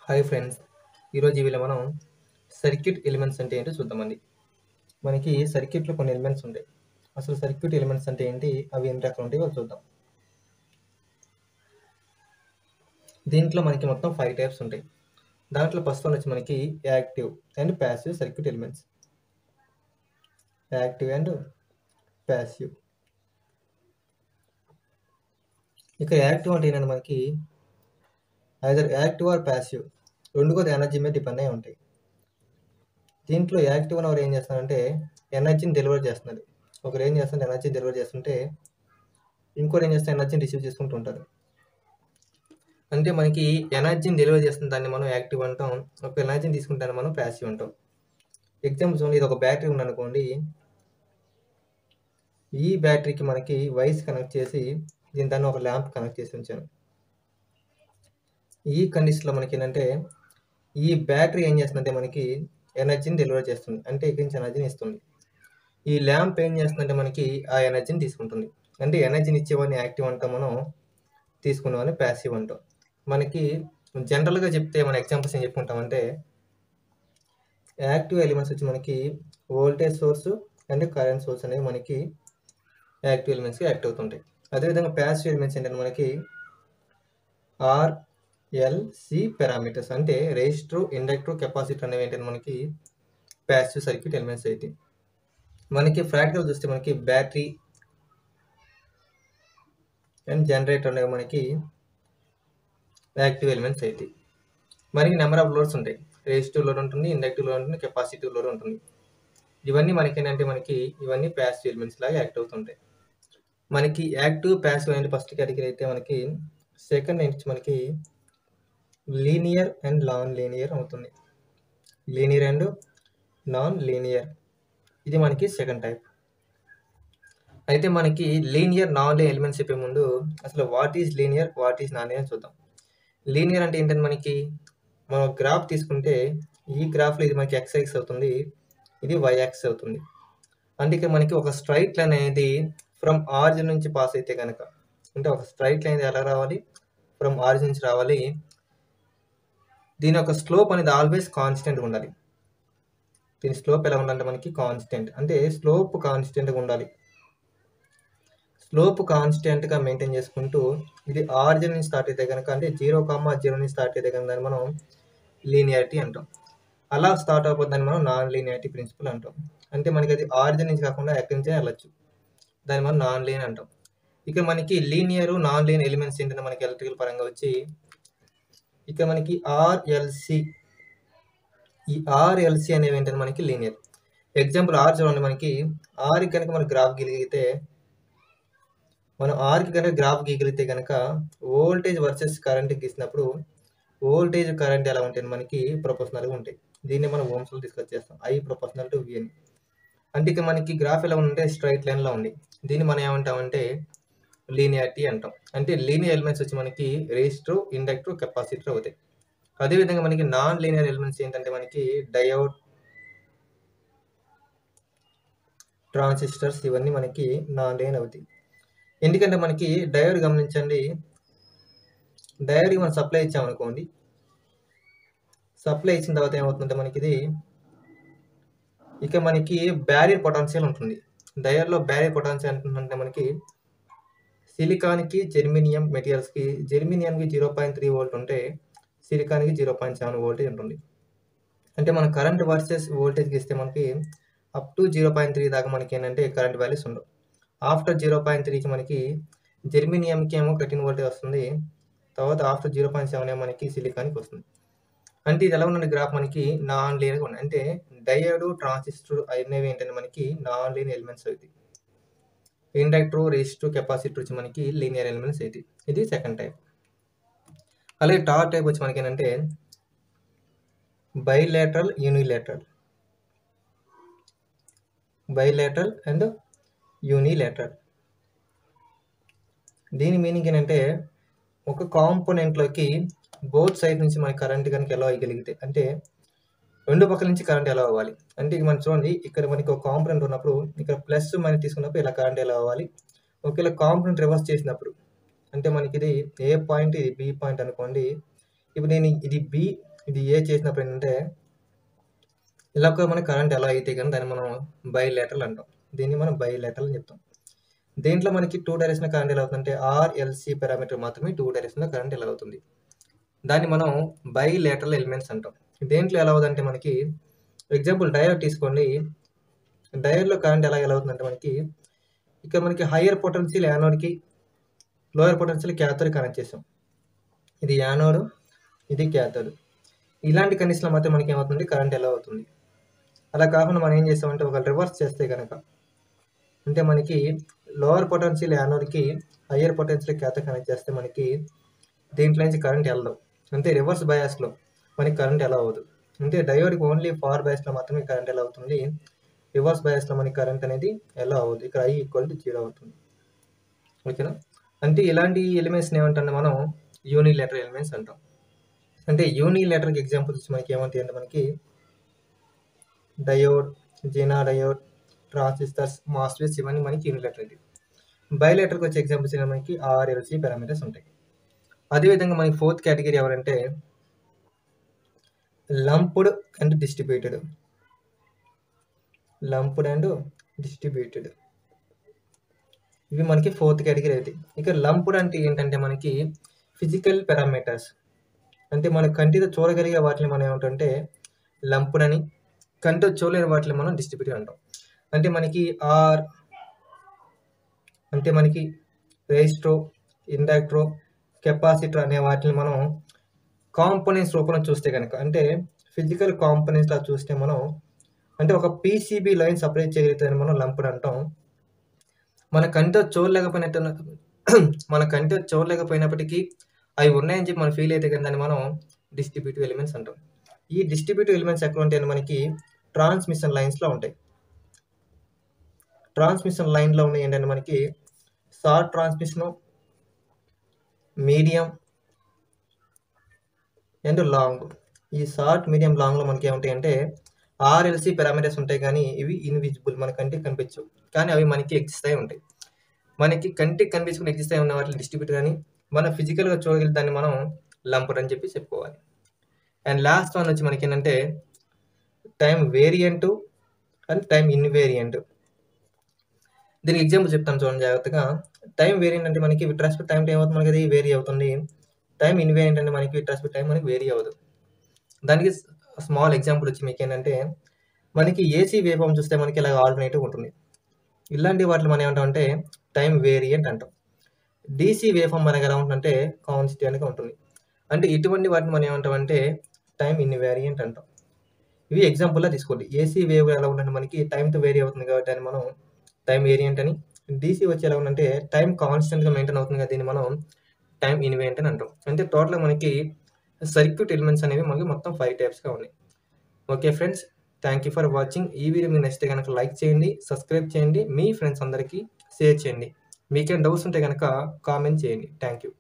Hi friends, ఈరోజు వీళ్ళ మనం సర్క్యూట్ ఎలిమెంట్స్ అంటే ఏంటో చూద్దామండి. మనకి సర్క్యూట్లో కొన్ని ఎలిమెంట్స్ ఉంటాయి. అసలు సర్క్యూట్ ఎలిమెంట్స్ అంటే ఏంటి, అవి ఎన్ని రకాలు ఉంటాయో చూద్దాం. దీంట్లో మనకి మొత్తం 5 టైప్స్ ఉంటాయి. దాంట్లో ఫస్ట్ వన్ వచ్చి మనకి active and passive circuit elements. Active and passive. ఇక యాక్టివ్ అంటే ఏంటంటే మనకి ఐదర్ యాక్టివ్ ఆర్ ప్యాసివ్, రెండు కూడా ఎనర్జీ మీద డిపెండ్ అయి ఉంటాయి. దీంట్లో యాక్టివ్ అని ఏం చేస్తారంటే ఎనర్జీని డెలివర్ చేస్తున్నారు. ఒకరు ఏం చేస్తుంటే ఎనర్జీ డెలివర్ చేస్తుంటే ఇంకోటి ఏం చేస్తే ఎనర్జీని రిసీవ్ చేసుకుంటూ ఉంటారు. అంటే మనకి ఎనర్జీని డెలివర్ చేస్తున్న దాన్ని మనం యాక్టివ్ అంటాం, ఒక ఎనర్జీని తీసుకుంటాన్ని మనం ప్యాసివ్ అంటాం. ఎగ్జాంపుల్ చూడండి, ఇది ఒక బ్యాటరీ ఉందనుకోండి. ఈ బ్యాటరీకి మనకి వైర్స్ కనెక్ట్ చేసి దాన్ని ఒక ల్యాంప్ కనెక్ట్ చేసి ఉంచాను. ఈ కండిషన్లో మనకి ఏంటంటే ఈ బ్యాటరీ ఏం చేస్తుందంటే మనకి ఎనర్జీని డెలివర్ చేస్తుంది, అంటే ఇక్కడి నుంచి ఎనర్జీని ఇస్తుంది. ఈ ల్యాంప్ ఏం చేస్తుందంటే మనకి ఆ ఎనర్జీని తీసుకుంటుంది. అంటే ఎనర్జీని ఇచ్చేవాడిని యాక్టివ్ అంటాం, మనం తీసుకునేవాడిని ప్యాసివ్ అంటాం. మనకి జనరల్గా చెప్తే మన ఎగ్జాంపుల్స్ ఏం చెప్పుకుంటామంటే యాక్టివ్ ఎలిమెంట్స్ వచ్చి మనకి voltage source and current source అనేవి మనకి యాక్టివ్ ఎలిమెంట్స్గా యాక్ట్ అవుతుంటాయి. అదేవిధంగా ప్యాసివ్ ఎలిమెంట్స్ ఏంటంటే మనకి ఆర్ఎల్సి పారామీటర్స్, అంటే రెసిస్టర్, ఇండక్టర్, కెపాసిటర్ అనేవి ఏంటంటే మనకి ప్యాసివ్ సర్క్యూట్ ఎలిమెంట్స్ అయితే. మనకి ప్రాక్టికల్ చూస్తే మనకి బ్యాటరీ అండ్ జనరేటర్ అనేవి మనకి యాక్టివ్ ఎలిమెంట్స్ అయితే. మనకి నెంబర్ ఆఫ్ లోడ్స్ ఉంటాయి. రెసిస్టివ్ లోడ్ ఉంటుంది, ఇండక్టివ్ లోడ్ ఉంటుంది, కెపాసిటివ్ లోడ్ ఉంటుంది. ఇవన్నీ మనకి ఏంటంటే మనకి ఇవన్నీ ప్యాసివ్ ఎలిమెంట్స్ లాగా యాక్ట్ అవుతుంటాయి. మనకి యాక్టివ్ ప్యాసివ్ అంటే ఫస్ట్ కేటగిరీ అయితే మనకి సెకండ్ నుంచి మనకి లీనియర్ అండ్ నాన్ లీనియర్ అవుతుంది. లీనియర్ అండ్ నాన్ లీనియర్, ఇది మనకి సెకండ్ టైప్. అయితే మనకి లీనియర్ నాన్ లీనియర్ ఎలిమెంట్స్ చెప్పే ముందు అసలు what is linear, what is non linear చూద్దాం. లీనియర్ అంటే ఏంటంటే మనకి మనం గ్రాఫ్ తీసుకుంటే ఈ గ్రాఫ్లో ఇది మనకి ఎక్స్ యాక్సిస్ అవుతుంది, ఇది వై యాక్సిస్ అవుతుంది. అంటే ఇక్కడ మనకి ఒక స్ట్రైట్ లైన్ అనేది ఫ్రమ్ ఆరిజిన్ నుంచి పాస్ అయితే కనుక, అంటే ఒక స్ట్రైట్ లైన్ ఎలా రావాలి, ఫ్రమ్ ఆరిజిన్ నుంచి రావాలి. దీని యొక్క స్లోప్ అనేది ఆల్వేస్ కాన్స్టెంట్గా ఉండాలి. దీని స్లోప్ ఎలా ఉండాలంటే మనకి కాన్స్టెంట్, అంటే స్లోప్ కాన్స్టెంట్గా ఉండాలి. స్లోప్ కాన్స్టెంట్గా మెయింటైన్ చేసుకుంటూ ఇది ఆరిజిన్ నుంచి స్టార్ట్ అయితే కనుక, అంటే 0,0 నుంచి స్టార్ట్ అయితే కనుక దాన్ని మనం లీనియారిటీ అంటాం. అలా స్టార్ట్ అయిపోతుందని మనం నాన్ లీనియారిటీ ప్రిన్సిపల్ అంటాం. అంటే మనకి అది ఆరిజిన్ నుంచి కాకుండా ఎక్కడి నుంచే వెళ్ళచ్చు, దాన్ని మనం నాన్ లీనియర్ అంటాం. ఇక మనకి లీనియర్ నాన్ లీనియర్ ఎలిమెంట్స్ ఏంటంటే మనకి ఎలక్ట్రికల్ పరంగా వచ్చి ఇక మనకి ఆర్ఎల్సి, ఈ ఆర్ఎల్సి అనేవి ఏంటంటే మనకి లీనియర్. ఎగ్జాంపుల్ ఆర్ చూడండి, మనకి ఆర్కి కనుక మనకి గ్రాఫ్ గీలిగితే, మనం ఆర్కి కనుక గ్రాఫ్ గీయగలిగితే కనుక వోల్టేజ్ వర్సెస్ కరెంట్ గీసినప్పుడు వోల్టేజ్ కరెంట్ ఎలా ఉంటాయి, మనకి ప్రొపోర్షనల్గా ఉంటాయి. దీన్ని మనం ఓమ్స్లో డిస్కస్ చేస్తాం, ఐ ప్రొపోర్షనల్ టు వి అని. అంటే ఇక మనకి గ్రాఫ్ ఎలా ఉంటే స్ట్రైట్ లైన్లో ఉంది. దీన్ని మనం ఏమంటామంటే లీనియారిటీ అంటాం. అంటే లీనియర్ ఎలిమెంట్స్ వచ్చి మనకి రెసిస్టర్, ఇండక్టర్, కెపాసిటర్ అవుతాయి. అదేవిధంగా మనకి నాన్ లీనియర్ ఎలిమెంట్స్ ఏంటంటే మనకి డయోడ్, ట్రాన్సిస్టర్స్, ఇవన్నీ మనకి నాన్ లీనియర్ అవుతాయి. ఎందుకంటే మనకి డయోడ్ గమనించండి, డయోడ్కి మనం సప్లై ఇచ్చామనుకోండి, సప్లై ఇచ్చిన తర్వాత ఏమవుతుందంటే మనకి ఇది ఇక మనకి బ్యారియర్ పొటెన్షియల్ ఉంటుంది. డయోడ్లో బ్యారియర్ పొటెన్షియల్ అంటే మనకి సిలికాన్కి జెర్మేనియం మెటీరియల్స్కి, జెర్మేనియంకి 0.3 వోల్ట్ ఉంటే సిలికాన్కి 0.7 వోల్టేజ్ ఉంటుంది. అంటే మన కరెంట్ వర్సెస్ వోల్టేజ్కి ఇస్తే మనకి అప్ టు 0.3 దాకా మనకి ఏంటంటే కరెంట్ వాల్యూస్ ఉండవు. ఆఫ్టర్ 0.3కి మనకి జెర్మేనియంకి ఏమో 13 వోల్టేజ్ వస్తుంది, తర్వాత ఆఫ్టర్ 0.7 ఏమో మనకి సిలికాన్కి వస్తుంది. అంటే ఇది ఎలా ఉందంటే గ్రాఫ్ మనకి నాన్ లీనియర్గా ఉంది. అంటే డయోడ్, ట్రాన్సిస్టర్ అనేవి ఏంటంటే మనకి నాన్ లీనియర్ ఎలిమెంట్స్ అవుతాయి. ఇండక్టర్, రెసిస్టర్, కెపాసిటర్ వచ్చి మనకి లీనియర్ ఎలిమెంట్స్ అయితే. ఇది సెకండ్ టైప్. అలాగే థర్డ్ టైప్ వచ్చి మనకి ఏంటంటే bilateral, unilateral. Bilateral and unilateral. దీని మీనింగ్ ఏంటంటే ఒక కాంపోనెంట్లోకి బోత్ సైడ్ నుంచి మనకి కరెంట్ కనుక ఎలా అవ్వగలిగితే, అంటే రెండు పక్కల నుంచి కరెంట్ ఎలా అవ్వాలి. అంటే ఇక మనం చూడండి, ఇక్కడ మనకి ఒక కాంపోనెంట్ ఉన్నప్పుడు ఇక్కడ ప్లస్ మైనస్ తీసుకున్నప్పుడు ఇలా కరెంట్ ఎలా అవ్వాలి. ఒకవేళ కాంపోనెంట్ రివర్స్ చేసినప్పుడు, అంటే మనకి ఇది ఏ పాయింట్, ఇది బి పాయింట్ అనుకోండి. ఇప్పుడు నేను ఇది బి, ఇది ఏ చేసినప్పుడు ఏంటంటే ఇలా ఒక మన కరెంట్ ఎలా అయితే కానీ దాన్ని మనం బైలేటరల్ అంటాం. దీన్ని మనం బైలేటరల్ అని చెప్తాం. దేంట్లో మనకి 2 డైరెక్షనల్ కరెంట్ ఎలా అవుతుందంటే ఆర్ఎల్సి పారామీటర్ మాత్రమే 2 డైరెక్షనల్ కరెంట్ ఎలా అవుతుంది. దాన్ని మనం బైలేటరల్ ఎలిమెంట్స్ అంటాం. దేంట్లో ఎలా అవుతుందంటే మనకి ఎగ్జాంపుల్ డయోడ్ తీసుకోండి. డయోడ్లో కరెంట్ ఎలా అవుతుందంటే మనకి ఇక్కడ మనకి హయ్యర్ పొటెన్షియల్ యానోడ్కి, లోయర్ పొటెన్షియల్ క్యాథోడ్ కనెక్ట్ చేసాం. ఇది యానోడ్, ఇది క్యాథోడ్. ఇలాంటి కండిషన్లో మాత్రం మనకి ఏమవుతుంది కరెంట్ ఎలా అవుతుంది. అలా కాకుండా మనం ఏం చేస్తామంటే ఒక రివర్స్ చేస్తే కనుక అంటే మనకి లోవర్ పొటెన్షియల్ యానోడ్కి హయ్యర్ పొటెన్షియల్ క్యాథోడ్ కనెక్ట్ చేస్తే మనకి దీంట్లో నుంచి కరెంట్ వెళ్ళదు. అంటే రివర్స్ బయాస్లో మనకి కరెంట్ ఎలా అవ్వదు. అంటే డయోడ్కి ఓన్లీ ఫార్వర్డ్ బయాస్లో మాత్రమే కరెంట్ ఎలా అవుతుంది. రివర్స్ బయాస్లో మనకి కరెంట్ అనేది ఎలా అవ్వదు. ఇక్కడ I = 0 అవుతుంది. ఓకేనా. అంటే ఇలాంటి ఎలిమెంట్స్ని ఏమంటాం మనం యూనిలేటరల్ ఎలిమెంట్స్ అంటాం. అంటే యూనిలేటరల్కి ఎగ్జాంపుల్స్ మనకి ఏమంటాయి అంటే మనకి డయోడ్, జీనా డయోడ్, ట్రాన్సిస్టర్స్, మాస్ఫెట్స్ ఇవన్నీ మనకి యూనిలేటరల్. బైలేటరల్కి వచ్చే ఎగ్జాంపుల్స్ మనకి ఆర్ఎల్సి పారామీటర్స్ ఉంటాయి. అదేవిధంగా మనకి ఫోర్త్ కేటగిరీ ఎవరంటే lumped and distributed. Lumped and distributed ఇవి మనకి ఫోర్త్ కేటగిరీ అయితే. ఇక లంప్డ్ అంటే ఏంటంటే మనకి ఫిజికల్ పారామీటర్స్ అంటే మన కంటితో చూడగలిగే వాటిని మనం ఏమంటే లంప్డ్ అని, కంటితో చూడలేని వాటిని మనం డిస్ట్రిబ్యూటెడ్ అంటాం. అంటే మనకి అంటే మనకి రెసిస్టర్, ఇండక్టర్, కెపాసిటర్ అనే వాటిని మనం కాంపోనెంట్స్ రూపంలో చూస్తే కనుక అంటే ఫిజికల్ కాంపోనెంట్స్ లా చూస్తే మనం అంటే ఒక PCB లైన్ సపరేట్ చేయగలుగుతాయని మనం లంప్డ్ అంటాం. మన కంటితో చూడలేకపోయినప్పటికీ అవి ఉన్నాయని చెప్పి మనం ఫీల్ అయితే కానీ దాన్ని మనం డిస్ట్రిబ్యూటివ్ ఎలిమెంట్స్ అంటాం. ఈ డిస్ట్రిబ్యూటివ్ ఎలిమెంట్స్ ఎక్కడ ఉంటాయని మనకి ట్రాన్స్మిషన్ లైన్స్లో ఉంటాయి. ట్రాన్స్మిషన్ లైన్లో ఉన్నాయి ఏంటంటే మనకి short transmission, medium and long. ఈ షార్ట్, మీడియం, లాంగ్లో మనకి ఏముంటాయి అంటే ఆర్ఎల్సి పారామీటర్స్ ఉంటాయి. కానీ ఇవి ఇన్విజిబుల్, మన కంటికి కనిపించవు, కానీ అవి మనకి ఎగ్జిస్ట్ అయి ఉంటాయి. మనకి కంటికి కనిపించుకుని ఎగ్జిస్ట్ అయి ఉన్న వాటిని డిస్ట్రిబ్యూటర్ అని, మనం ఫిజికల్గా చూడగలిగే దాన్ని మనం లంప్డ్ అని చెప్పి చెప్పుకోవాలి. అండ్ లాస్ట్ వన్ వచ్చి మనకి ఏంటంటే time variant and time invariant. దీనికి ఎగ్జాంపుల్ చెప్తాను చూడండి జాగ్రత్తగా. టైం వేరియంట్ అంటే మనకి విత్ రెస్పెక్ట్ టైం ఏమవుతుంది మనకి అది వేరీ అవుతుంది. టైం ఇన్వేరియంట్ అంటే మనకి విత్ రెస్పెక్ట్ టైం మనకి వేరీ అవ్వదు. దానికి స్మాల్ ఎగ్జాంపుల్ వచ్చి మీకు ఏంటంటే మనకి ఏసీ వేవ్ ఫామ్ చూస్తే మనకి ఇలాగ ఆల్టర్నేటివ్ ఉంటుంది. ఇలాంటి వాటిని మనం ఏమంటామంటే టైం వేరియంట్ అంటాం. డీసీ వేవ్ ఫామ్ మనకి ఎలా ఉంటుందంటే కాన్స్టెంట్గా ఉంటుంది. అంటే ఇటువంటి వాటిని మనం ఏమంటామంటే టైం ఇన్వేరియంట్ అంటాం. ఇవి ఎగ్జాంపుల్లా తీసుకోండి. ఏసీ వేవ్ ఎలా ఉందంటే మనకి టైంతో వేరీ అవుతుంది కాబట్టి అని మనం టైం వేరియంట్ అని, డీసీ వచ్చి ఎలా ఉందంటే టైం కాన్స్టెంట్గా మెయింటైన్ అవుతుంది కదా దీన్ని మనం టైం ఇన్వేరియంట్ అని అంటాం. అంటే టోటల్గా మనకి సర్క్యూట్ ఎలిమెంట్స్ అనేవి మనకి మొత్తం 5 టైప్స్గా ఉన్నాయి. Okay friends, thank you for watching. ఈ వీడియో మీకు నచ్చితే కనుక లైక్ చేయండి, సబ్స్క్రైబ్ చేయండి, మీ ఫ్రెండ్స్ అందరికీ షేర్ చేయండి. మీకేం డౌట్స్ ఉంటే కనుక కామెంట్ చేయండి. Thank you.